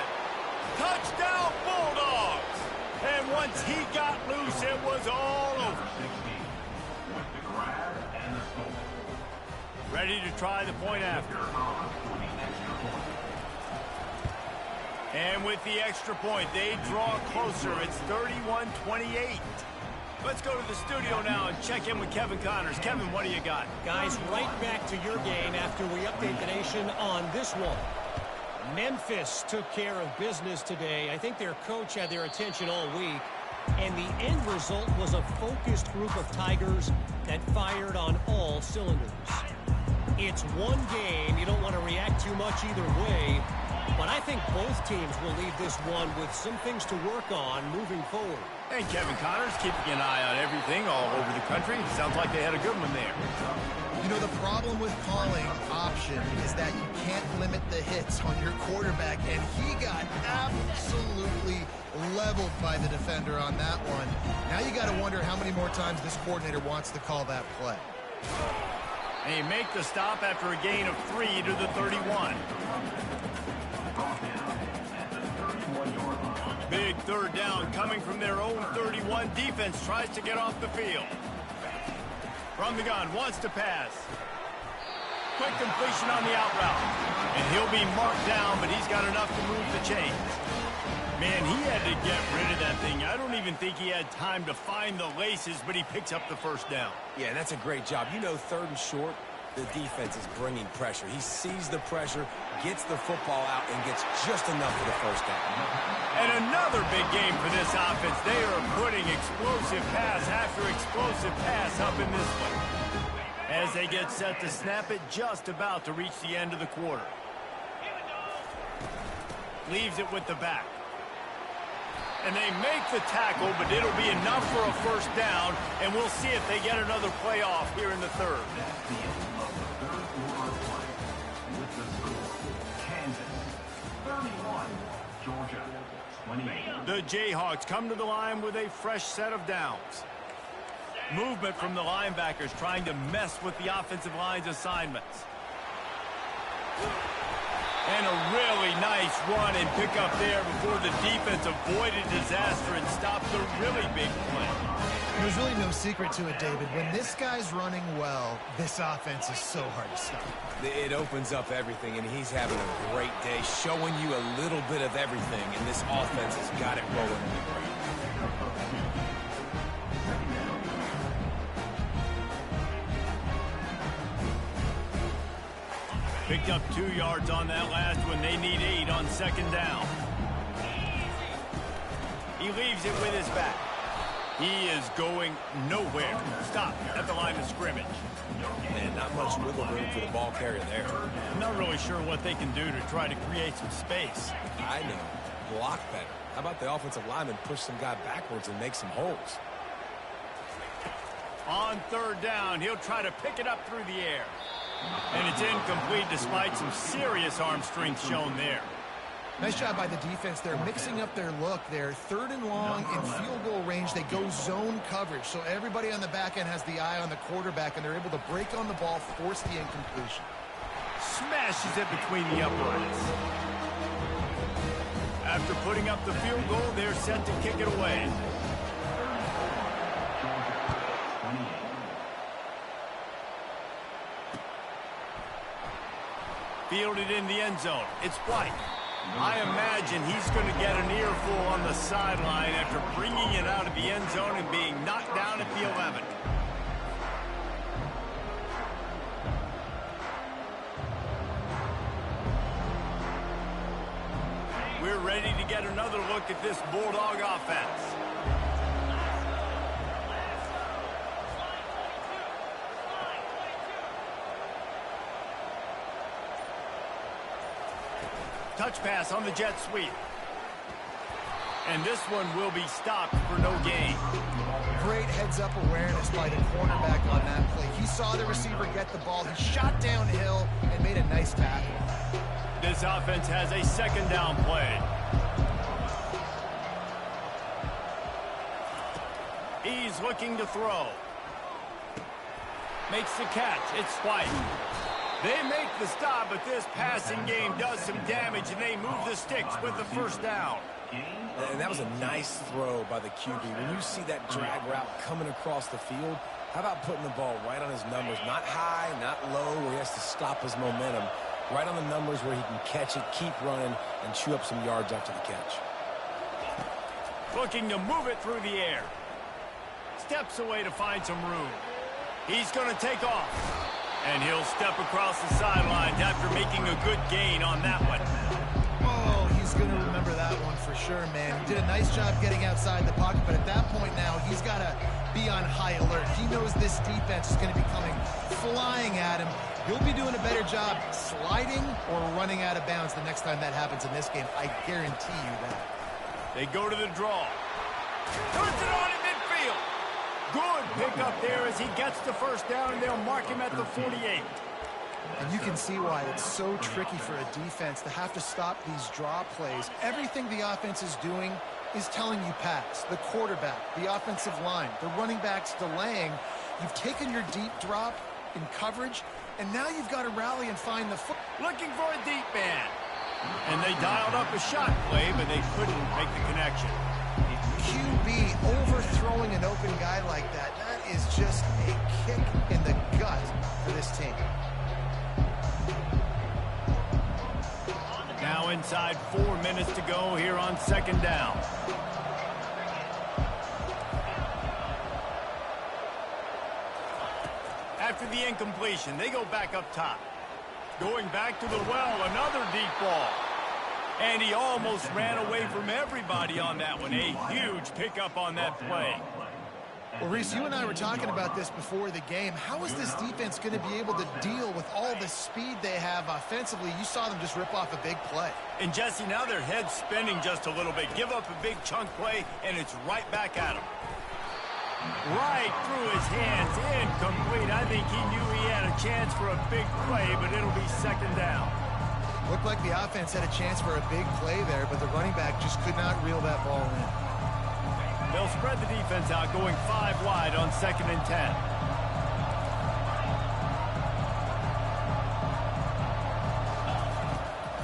Touchdown, Bulldogs. And once he got loose, it was all over. Ready to try the point after. And with the extra point, they draw closer. It's 31-28. Let's go to the studio now and check in with Kevin Connors. Kevin, what do you got? Guys, right back to your game after we update the nation on this one. Memphis took care of business today. I think their coach had their attention all week. And the end result was a focused group of Tigers that fired on all cylinders. It's one game. You don't want to react too much either way. But I think both teams will leave this one with some things to work on moving forward. And Kevin Connors keeping an eye on everything all over the country. Sounds like they had a good one there. You know, the problem with calling option is that you can't limit the hits on your quarterback, and he got absolutely leveled by the defender on that one. Now you got to wonder how many more times this coordinator wants to call that play. And he make the stop after a gain of 3 to the 31. Big third down coming from their own 31. Defense tries to get off the field. From the gun, wants to pass. Quick completion on the out route. And he'll be marked down, but he's got enough to move the chains. Man, he had to get rid of that thing. I don't even think he had time to find the laces, but he picks up the first down. Yeah, that's a great job. You know, 3rd and short, the defense is bringing pressure. He sees the pressure, gets the football out, and gets just enough for the first down. And another big game for this offense. They are putting explosive pass after explosive pass up in this one. As they get set to snap it, just about to reach the end of the quarter. Leaves it with the back. And they make the tackle, but it'll be enough for a first down, and we'll see if they get another play off here in the 3rd. The Jayhawks come to the line with a fresh set of downs. Movement from the linebackers trying to mess with the offensive line's assignments. And a really nice run and pick up there before the defense avoided disaster and stopped the really big play. There's really no secret to it, David. When this guy's running well, this offense is so hard to stop. It opens up everything, and he's having a great day, showing you a little bit of everything, and this offense has got it rolling in the ground. Picked up 2 yards on that last one. They need 8 on 2nd down. He leaves it with his back. He is going nowhere. Stop at the line of of scrimmage. And not much wiggle room for the ball carrier there. I'm not really sure what they can do to try to create some space. I know. Block better. How about the offensive lineman push some guy backwards and make some holes? On third down, he'll try to pick it up through the air. And it's incomplete despite some serious arm strength shown there. Nice job by the defense. They're mixing up their look there. Third and long in field goal range. They go zone coverage. So everybody on the back end has the eye on the quarterback, and they're able to break on the ball, force the incompletion. Smashes it between the uprights. After putting up the field goal, they're set to kick it away. Fielded in the end zone. It's White. I imagine he's going to get an earful on the sideline after bringing it out of the end zone and being knocked down at the 11. We're ready to get another look at this Bulldog offense. Touch pass on the jet sweep. And this one will be stopped for no gain. Great heads-up awareness by the cornerback on that play. He saw the receiver get the ball. He shot downhill and made a nice tackle. This offense has a second down play. He's looking to throw. Makes the catch. It's White. They make the stop, but this passing game does some damage, and they move the sticks with the first down. And that was a nice throw by the QB. When you see that drag route coming across the field, how about putting the ball right on his numbers? Not high, not low, where he has to stop his momentum. Right on the numbers where he can catch it, keep running, and chew up some yards after the catch. Looking to move it through the air. Steps away to find some room. He's going to take off. And he'll step across the sidelines after making a good gain on that one. Oh, he's going to remember that one for sure, man. He did a nice job getting outside the pocket, but at that point now, he's got to be on high alert. He knows this defense is going to be coming flying at him. He'll be doing a better job sliding or running out of bounds the next time that happens in this game. I guarantee you that. They go to the draw. Turns it on in midfield. Good pickup there as he gets the first down, and they'll mark him at the 48. And you can see why it's so tricky for a defense to have to stop these draw plays. Everything the offense is doing is telling you pass. The quarterback, the offensive line, the running backs delaying. You've taken your deep drop in coverage, and now you've got to rally and find the foot. Looking for a deep man. And they dialed up a shot play, but they couldn't make the connection. QB overthrowing an open guy like that, that is just a kick in the gut for this team. Now inside 4 minutes to go here on second down. After the incompletion, they go back up top. Going back to the well, another deep ball. And he almost ran away from everybody on that one. A huge pickup on that play. Well, Reese, you and I were talking about this before the game. How is this defense going to be able to deal with all the speed they have offensively? You saw them just rip off a big play. And, Jesse, now their head's spinning just a little bit. Give up a big chunk play, and it's right back at him. Right through his hands, incomplete. I think he knew he had a chance for a big play, but it'll be second down. Looked like the offense had a chance for a big play there, but the running back just could not reel that ball in. They'll spread the defense out, going 5 wide on 2nd and 10.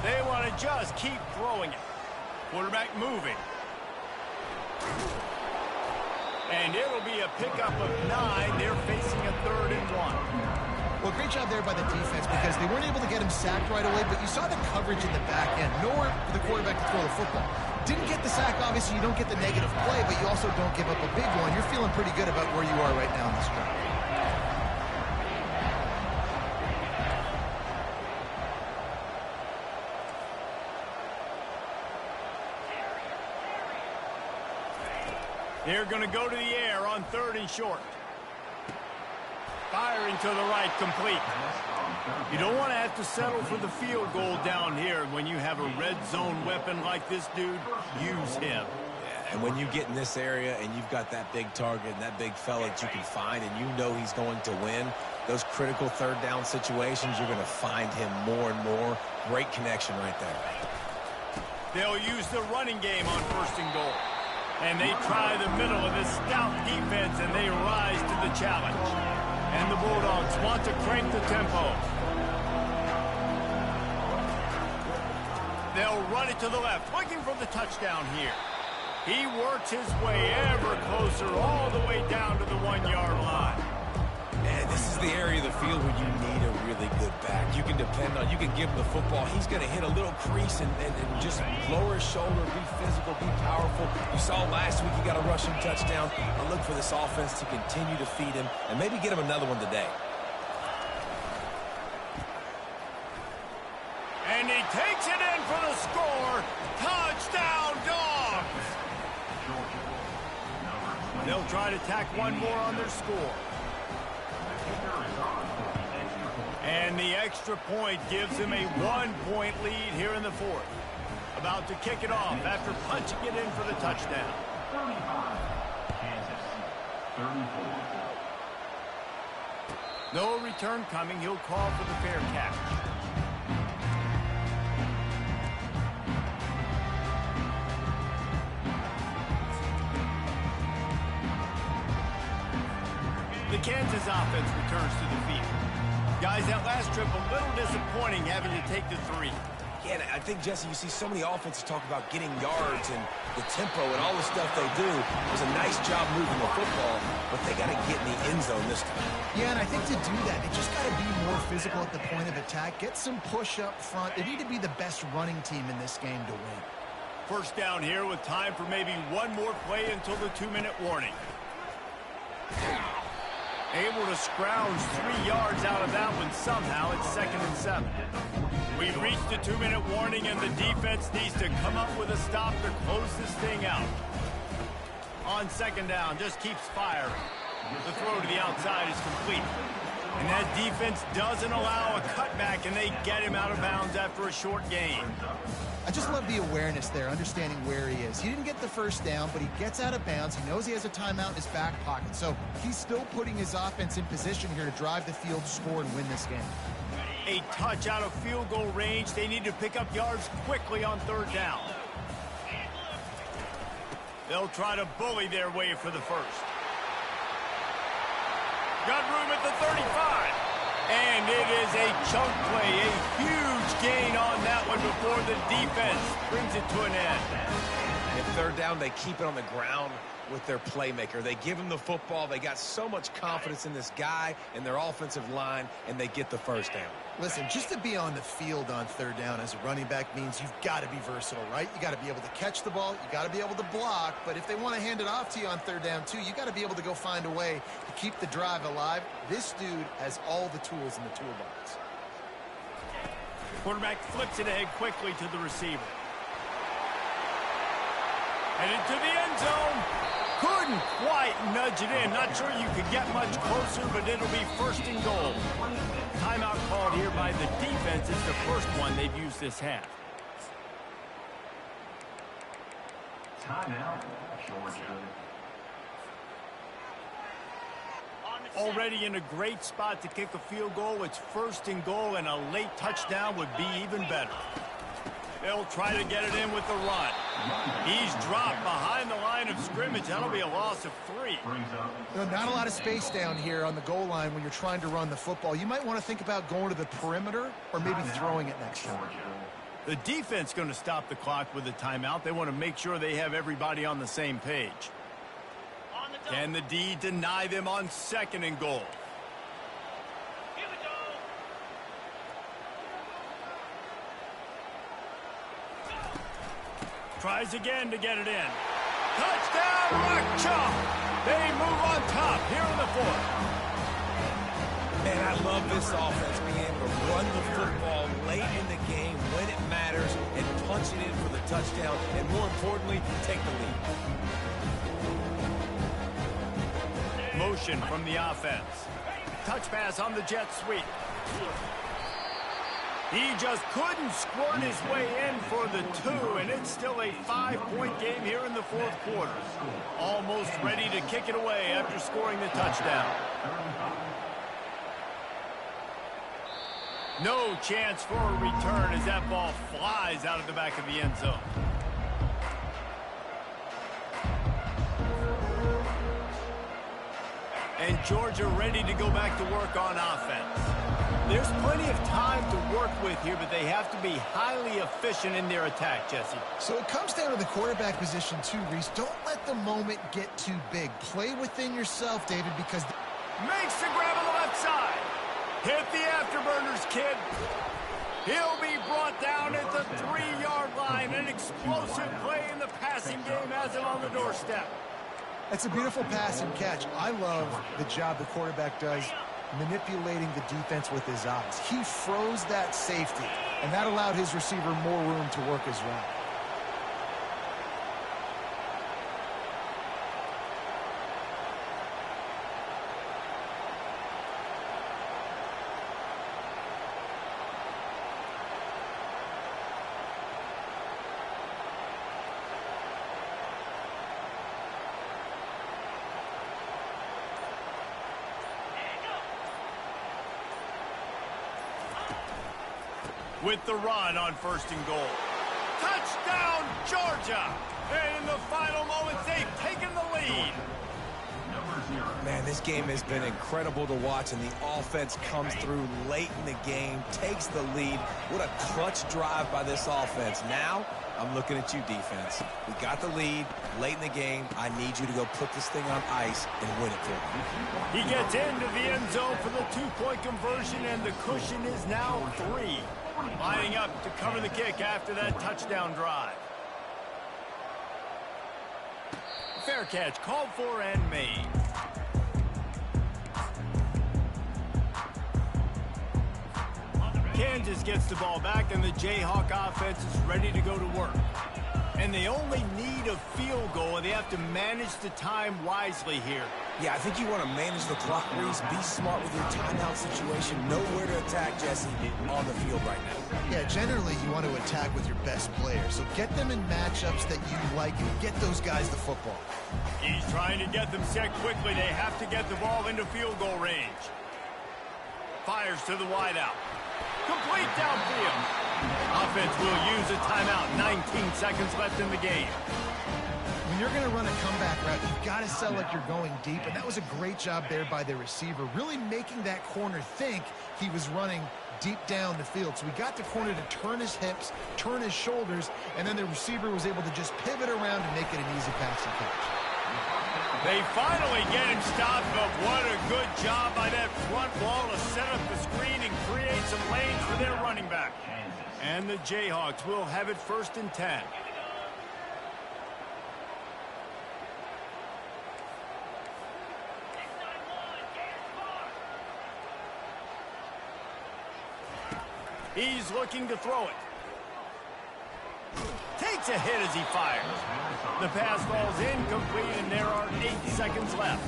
They want to just keep throwing it. Quarterback moving. And it'll be a pickup of 9. They're facing a 3rd and 1. Well, great job there by the defense because they weren't able to get him sacked right away, but you saw the coverage in the back end. Nowhere for the quarterback to throw the football. Didn't get the sack, obviously you don't get the negative play, but you also don't give up a big one. You're feeling pretty good about where you are right now in this drive. They're going to go to the air on 3rd and short. Throwing to the right, complete. You don't want to have to settle for the field goal down here. When you have a red zone weapon like this dude, use him. And when you get in this area and you've got that big target and that big fella that you can find and you know he's going to win, those critical third down situations, you're going to find him more and more. Great connection right there. They'll use the running game on 1st and goal. And they try the middle of this stout defense, and they rise to the challenge. And the Bulldogs want to crank the tempo. They'll run it to the left, looking for the touchdown here. He works his way ever closer all the way down to the 1-yard line. And this is the area of the field where you need a really good back. You can depend on, you can give him the football. He's going to hit a little crease and just lower his shoulder, be physical, be powerful. You saw last week he got a rushing touchdown. I look for this offense to continue to feed him and maybe get him another one today. And he takes it in for the score. Touchdown, Dogs! They'll try to tack one more on their score. And the extra point gives him a 1-point lead here in the 4th. About to kick it off after punching it in for the touchdown. 35, Kansas, 34. No return coming. He'll call for the fair catch. The Kansas offense returns to the field. Guys, that last trip a little disappointing having to take the 3. Yeah, I think, Jesse, you see so many offenses talk about getting yards and the tempo and all the stuff they do. It was a nice job moving the football, but they got to get in the end zone this time. Yeah, and I think to do that, they just got to be more physical at the point of attack. Get some push up front. They need to be the best running team in this game to win. 1st down here with time for maybe one more play until the 2-minute warning. Able to scrounge 3 yards out of that one somehow. It's 2nd and 7. We've reached the 2-minute warning, and the defense needs to come up with a stop to close this thing out. On 2nd down, just keeps firing. The throw to the outside is complete. And that defense doesn't allow a cutback, and they get him out of bounds after a short gain. I just love the awareness there, understanding where he is. He didn't get the 1st down, but he gets out of bounds. He knows he has a timeout in his back pocket. So he's still putting his offense in position here to drive the field, score, and win this game. A touch out of field goal range. They need to pick up yards quickly on 3rd down. They'll try to bully their way for the 1st. Got room at the 35. And it is a chunk play, a huge gain on that one before the defense brings it to an end. At 3rd down, they keep it on the ground with their playmaker. They give him the football. They got so much confidence in this guy and their offensive line, and they get the 1st down. Listen, just to be on the field on 3rd down as a running back means you've got to be versatile, right? You got to be able to catch the ball. You got to be able to block. But if they want to hand it off to you on 3rd down, too, you got to be able to go find a way to keep the drive alive. This dude has all the tools in the toolbox. Quarterback flips it ahead quickly to the receiver. Headed to the end zone. Couldn't quite nudge it in. Not sure you could get much closer, but it'll be 1st and goal. Timeout called here by the defense. It's the first one they've used this half. Timeout, Georgia. Already in a great spot to kick a field goal. It's 1st and goal, and a late touchdown would be even better. They'll try to get it in with the run. He's dropped behind the line of scrimmage. That'll be a loss of 3. Not a lot of space down here on the goal line when you're trying to run the football. You might want to think about going to the perimeter or maybe throwing it next time. The defense going to stop the clock with a timeout. They want to make sure they have everybody on the same page. Can the D deny them on 2nd and goal? Here we go. Tries again to get it in. Touchdown, Rock Chalk! They move on top here in the 4th. Man, I love this offense being able to run the football late in the game when it matters and punch it in for the touchdown, and more importantly, take the lead. Motion from the offense. touch pass on the jet sweep. He just couldn't squirt his way in for the 2, and it's still a 5-point game here in the fourth quarter. Almost ready to kick it away after scoring the touchdown. No chance for a return as that ball flies out of the back of the end zone. And Georgia ready to go back to work on offense. There's plenty of time to work with here, but they have to be highly efficient in their attack, Jesse. So it comes down to the quarterback position too, Reese. Don't let the moment get too big. Play within yourself, David, because... Makes the grab on the left side. Hit the afterburners, kid. He'll be brought down at the 3-yard line. An explosive play in the passing game has him on the doorstep. That's a beautiful pass and catch. I love the job the quarterback does manipulating the defense with his eyes. He froze that safety, and that allowed his receiver more room to work his route. With the run on 1st and goal. Touchdown, Georgia! And in the final moments, they've taken the lead. Man, this game has been incredible to watch, and the offense comes through late in the game, takes the lead. What a clutch drive by this offense. Now, I'm looking at you, defense. We got the lead late in the game. I need you to go put this thing on ice and win it for me. He gets into the end zone for the 2-point conversion, and the cushion is now 3. Lining up to cover the kick after that touchdown drive. Fair catch called for and made. Kansas gets the ball back, and the Jayhawk offense is ready to go to work. And they only need a field goal, and they have to manage the time wisely here. Yeah, I think you want to manage the clock, Reese. Be smart with your timeout situation. Know where to attack, Jesse, on the field right now. Yeah, generally you want to attack with your best players. So get them in matchups that you like and get those guys the football. He's trying to get them set quickly. They have to get the ball into field goal range. Fires to the wideout. Complete downfield. Offense will use a timeout. 19 seconds left in the game. When you're going to run a comeback route, you've got to sell like you're going deep, and that was a great job there by the receiver, really making that corner think he was running deep down the field. So he got the corner to turn his hips, turn his shoulders, and then the receiver was able to just pivot around and make it an easy pass and catch. They finally get him stopped, but what a good job by that front wall to set up the screen and create some lanes for their running back. And the Jayhawks will have it 1st and 10. He's looking to throw it. Takes a hit as he fires. The pass falls incomplete, and there are 8 seconds left.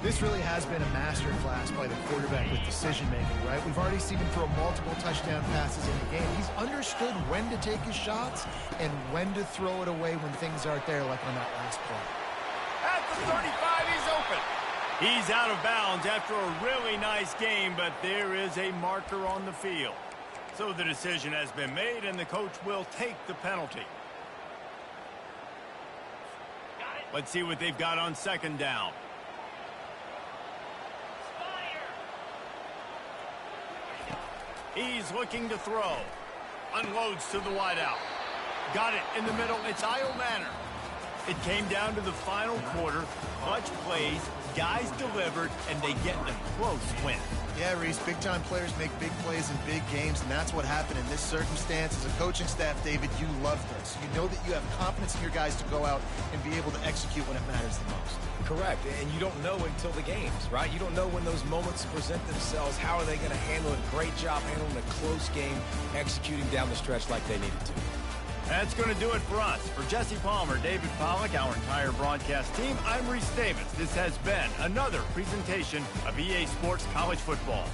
This really has been a master class by the quarterback with decision-making, right? We've already seen him throw multiple touchdown passes in the game. He's understood when to take his shots and when to throw it away when things aren't there, like on that last play. At the 35, he's open. He's out of bounds after a really nice game, but there is a marker on the field. So the decision has been made, and the coach will take the penalty. Let's see what they've got on 2nd down. He's looking to throw. Unloads to the wideout. Got it in the middle. It's Io Manor. It came down to the final quarter. Clutch plays, guys delivered, and they get a close win. Yeah, Reese, big-time players make big plays in big games, and that's what happened in this circumstance. As a coaching staff, David, you love this. You know that you have confidence in your guys to go out and be able to execute when it matters the most. Correct, and you don't know until the games, right? You don't know when those moments present themselves. How are they going to handle it? Great job handling a close game, executing down the stretch like they needed to. That's going to do it for us. For Jesse Palmer, David Pollack, our entire broadcast team, I'm Reese Davis. This has been another presentation of EA Sports College Football.